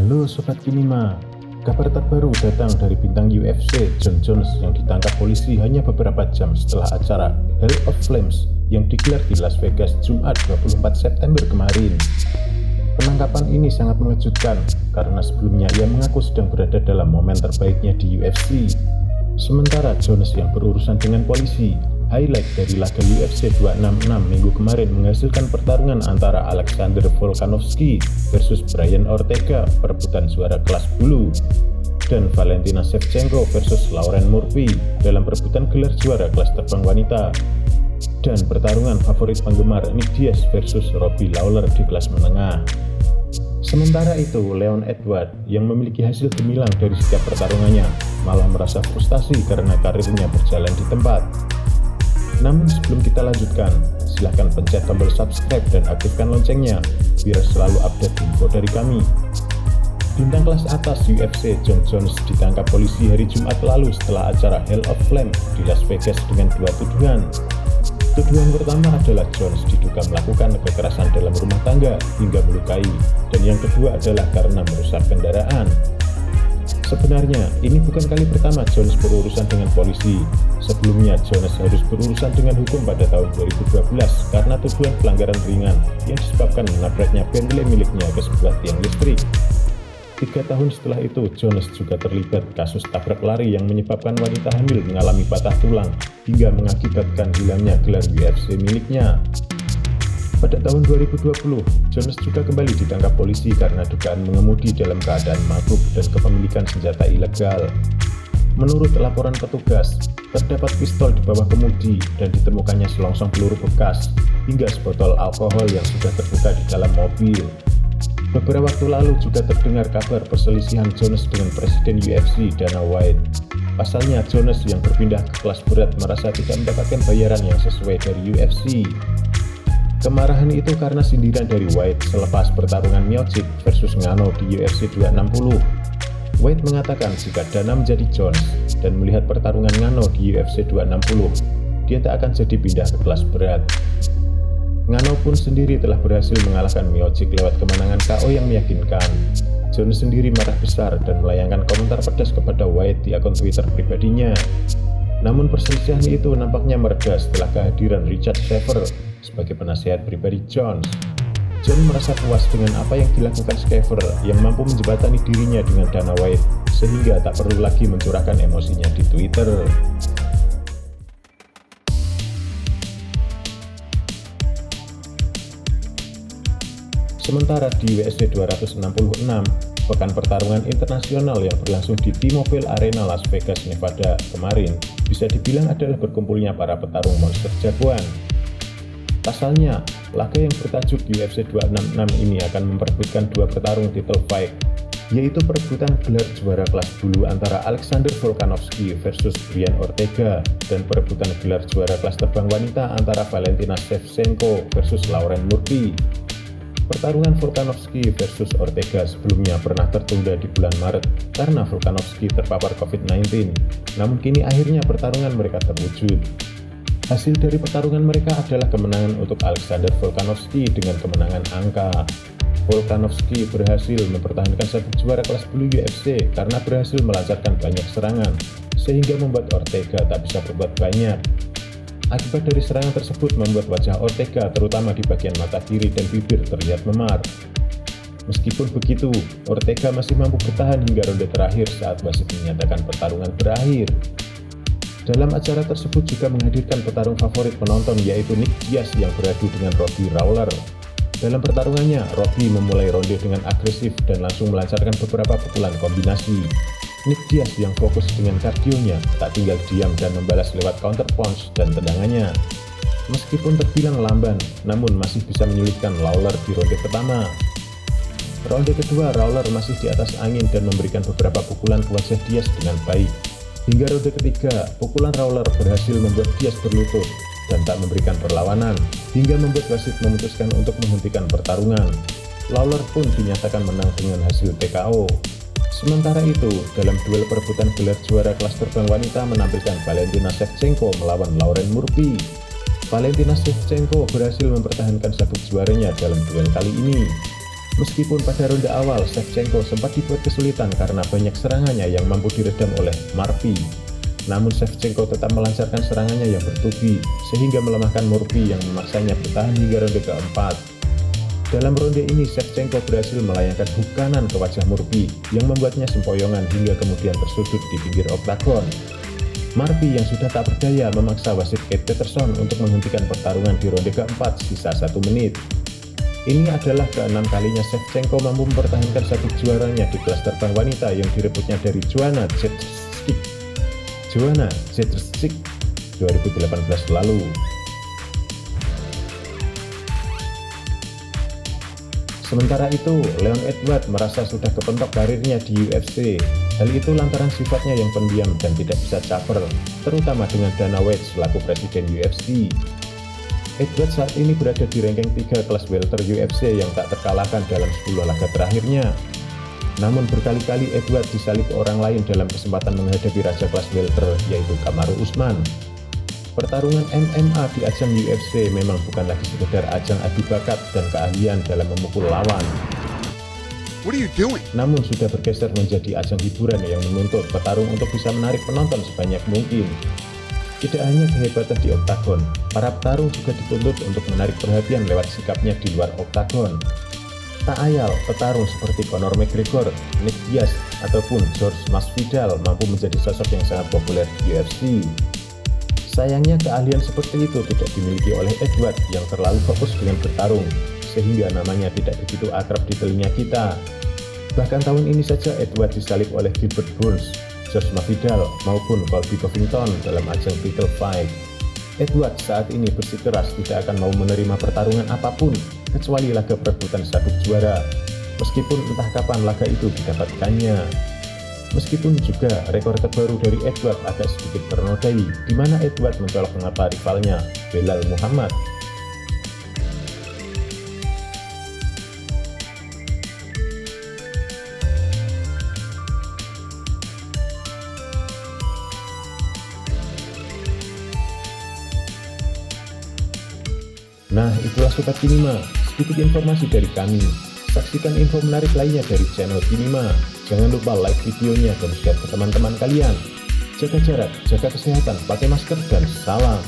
Halo Sobat Kinima, kabar terbaru datang dari bintang UFC Jon Jones yang ditangkap polisi hanya beberapa jam setelah acara Hall of Flames yang digelar di Las Vegas Jumat 24 September kemarin. Penangkapan ini sangat mengejutkan karena sebelumnya ia mengaku sedang berada dalam momen terbaiknya di UFC. Sementara Jones yang berurusan dengan polisi, highlight dari laga UFC 266 minggu kemarin menghasilkan pertarungan antara Alexander Volkanovski versus Brian Ortega perebutan juara kelas bulu dan Valentina Shevchenko versus Lauren Murphy dalam perebutan gelar juara kelas terbang wanita, dan pertarungan favorit penggemar Nick Diaz versus Robbie Lawler di kelas menengah. Sementara itu, Leon Edwards yang memiliki hasil gemilang dari setiap pertarungannya malah merasa frustasi karena karirnya berjalan di tempat. Namun sebelum kita lanjutkan, silahkan pencet tombol subscribe dan aktifkan loncengnya biar selalu update info dari kami. Bintang kelas atas UFC Jon Jones ditangkap polisi hari Jumat lalu setelah acara Hall of Flames di Las Vegas dengan dua tuduhan. Tuduhan pertama adalah Jones diduga melakukan kekerasan dalam rumah tangga hingga melukai, dan yang kedua adalah karena merusak kendaraan. Sebenarnya, ini bukan kali pertama Jones berurusan dengan polisi. Sebelumnya, Jones harus berurusan dengan hukum pada tahun 2012 karena tuduhan pelanggaran ringan yang disebabkan menabraknya Bentley miliknya ke sebuah tiang listrik. 3 tahun setelah itu, Jones juga terlibat kasus tabrak lari yang menyebabkan wanita hamil mengalami patah tulang hingga mengakibatkan hilangnya gelar UFC miliknya. Pada tahun 2020, Jones juga kembali ditangkap polisi karena dugaan mengemudi dalam keadaan mabuk dan kepemilikan senjata ilegal. Menurut laporan petugas, terdapat pistol di bawah kemudi dan ditemukannya selongsong peluru bekas hingga sebotol alkohol yang sudah terbuka di dalam mobil. Beberapa waktu lalu juga terdengar kabar perselisihan Jones dengan Presiden UFC Dana White. Pasalnya, Jones yang berpindah ke kelas berat merasa tidak mendapatkan bayaran yang sesuai dari UFC. Kemarahan itu karena sindiran dari White selepas pertarungan Miocic versus Ngannou di UFC 260. White mengatakan jika Dana menjadi Jones dan melihat pertarungan Ngannou di UFC 260, dia tak akan jadi pindah ke kelas berat. Ngannou pun sendiri telah berhasil mengalahkan Miocic lewat kemenangan KO yang meyakinkan. Jones sendiri marah besar dan melayangkan komentar pedas kepada White di akun Twitter pribadinya. Namun perselisihan itu nampaknya mereda setelah kehadiran Richard Schaefer sebagai penasihat pribadi Jones. John merasa puas dengan apa yang dilakukan Schaefer yang mampu menjembatani dirinya dengan Dana White sehingga tak perlu lagi mencurahkan emosinya di Twitter. Sementara di UFC 266, pekan pertarungan internasional yang berlangsung di T-Mobile Arena Las Vegas, Nevada kemarin bisa dibilang adalah berkumpulnya para petarung monster jagoan. Pasalnya, laga yang bertajuk UFC 266 ini akan memperebutkan dua petarung title fight, yaitu perebutan gelar juara kelas bulu antara Alexander Volkanovski versus Brian Ortega dan perebutan gelar juara kelas terbang wanita antara Valentina Shevchenko versus Lauren Murphy. Pertarungan Volkanovski versus Ortega sebelumnya pernah tertunda di bulan Maret karena Volkanovski terpapar COVID-19, namun kini akhirnya pertarungan mereka terwujud. Hasil dari pertarungan mereka adalah kemenangan untuk Alexander Volkanovski dengan kemenangan angka. Volkanovski berhasil mempertahankan sabuk juara kelas bulu UFC karena berhasil melancarkan banyak serangan, sehingga membuat Ortega tak bisa berbuat banyak. Akibat dari serangan tersebut membuat wajah Ortega terutama di bagian mata kiri dan bibir terlihat memar. Meskipun begitu, Ortega masih mampu bertahan hingga ronde terakhir saat wasit menyatakan pertarungan berakhir. Dalam acara tersebut juga menghadirkan petarung favorit penonton yaitu Nick Diaz yang beradu dengan Robbie Lawler. Dalam pertarungannya, Robbie memulai ronde dengan agresif dan langsung melancarkan beberapa pukulan kombinasi. Nick Diaz yang fokus dengan kardionya tak tinggal diam dan membalas lewat counter punch dan tendangannya. Meskipun terbilang lamban, namun masih bisa menyulitkan Lawler di ronde pertama. Ronde kedua, Lawler masih di atas angin dan memberikan beberapa pukulan ke wajah Diaz dengan baik. Hingga ronde ketiga, pukulan Lawler berhasil membuat Diaz berlutut dan tak memberikan perlawanan, hingga membuat wasit memutuskan untuk menghentikan pertarungan. Lawler pun dinyatakan menang dengan hasil TKO. Sementara itu, dalam duel perebutan gelar juara kelas terbang wanita menampilkan Valentina Shevchenko melawan Lauren Murphy. Valentina Shevchenko berhasil mempertahankan sabuk juaranya dalam duel kali ini. Meskipun pada ronde awal Shevchenko sempat dibuat kesulitan karena banyak serangannya yang mampu diredam oleh Murphy, namun Shevchenko tetap melancarkan serangannya yang bertubi sehingga melemahkan Murphy yang memaksanya bertahan hingga ronde keempat. Dalam ronde ini Shevchenko berhasil melayangkan hook kanan ke wajah Murphy yang membuatnya sempoyongan hingga kemudian tersudut di pinggir oktagon. Murphy yang sudah tak berdaya memaksa wasit Kate Peterson untuk menghentikan pertarungan di ronde keempat sisa 1 menit. Ini adalah ke-6 kalinya Shevchenko mampu mempertahankan sabuk juaranya di kelas terbang wanita yang direbutnya dari Joanna Jędrzejczyk 2018 lalu. Sementara itu, Leon Edwards merasa sudah kepentok karirnya di UFC. Hal itu lantaran sifatnya yang pendiam dan tidak bisa caper, terutama dengan Dana White selaku presiden UFC. Edwards saat ini berada di ranking 3 kelas welter UFC yang tak terkalahkan dalam 10 laga terakhirnya. Namun berkali-kali Edwards disalib orang lain dalam kesempatan menghadapi raja kelas welter yaitu Kamaru Usman. Pertarungan MMA di ajang UFC memang bukan lagi sekedar ajang adu bakat dan keahlian dalam memukul lawan. What are you doing? Namun sudah bergeser menjadi ajang hiburan yang menuntut petarung untuk bisa menarik penonton sebanyak mungkin. Tidak hanya kehebatan di oktagon, para petarung juga dituntut untuk menarik perhatian lewat sikapnya di luar oktagon. Tak ayal, petarung seperti Conor McGregor, Nick Diaz, ataupun George Masvidal mampu menjadi sosok yang sangat populer di UFC. Sayangnya keahlian seperti itu tidak dimiliki oleh Edwards yang terlalu fokus dengan bertarung, sehingga namanya tidak begitu akrab di telinga kita. Bahkan tahun ini saja Edwards disalib oleh Gilbert Burns, George Masvidal maupun Colby Covington dalam ajang title fight. Edwards saat ini bersikeras tidak akan mau menerima pertarungan apapun kecuali laga perebutan sabuk juara, meskipun entah kapan laga itu didapatkannya. Meskipun juga rekor terbaru dari Edwards agak sedikit ternodai, di mana Edwards mencolok mengapa rivalnya Belal Muhammad. Nah, itulah Sobat Kinima, sedikit informasi dari kami. Saksikan info menarik lainnya dari channel Kinima. Jangan lupa like videonya dan share ke teman-teman kalian. Jaga jarak, jaga kesehatan, pakai masker, dan salam.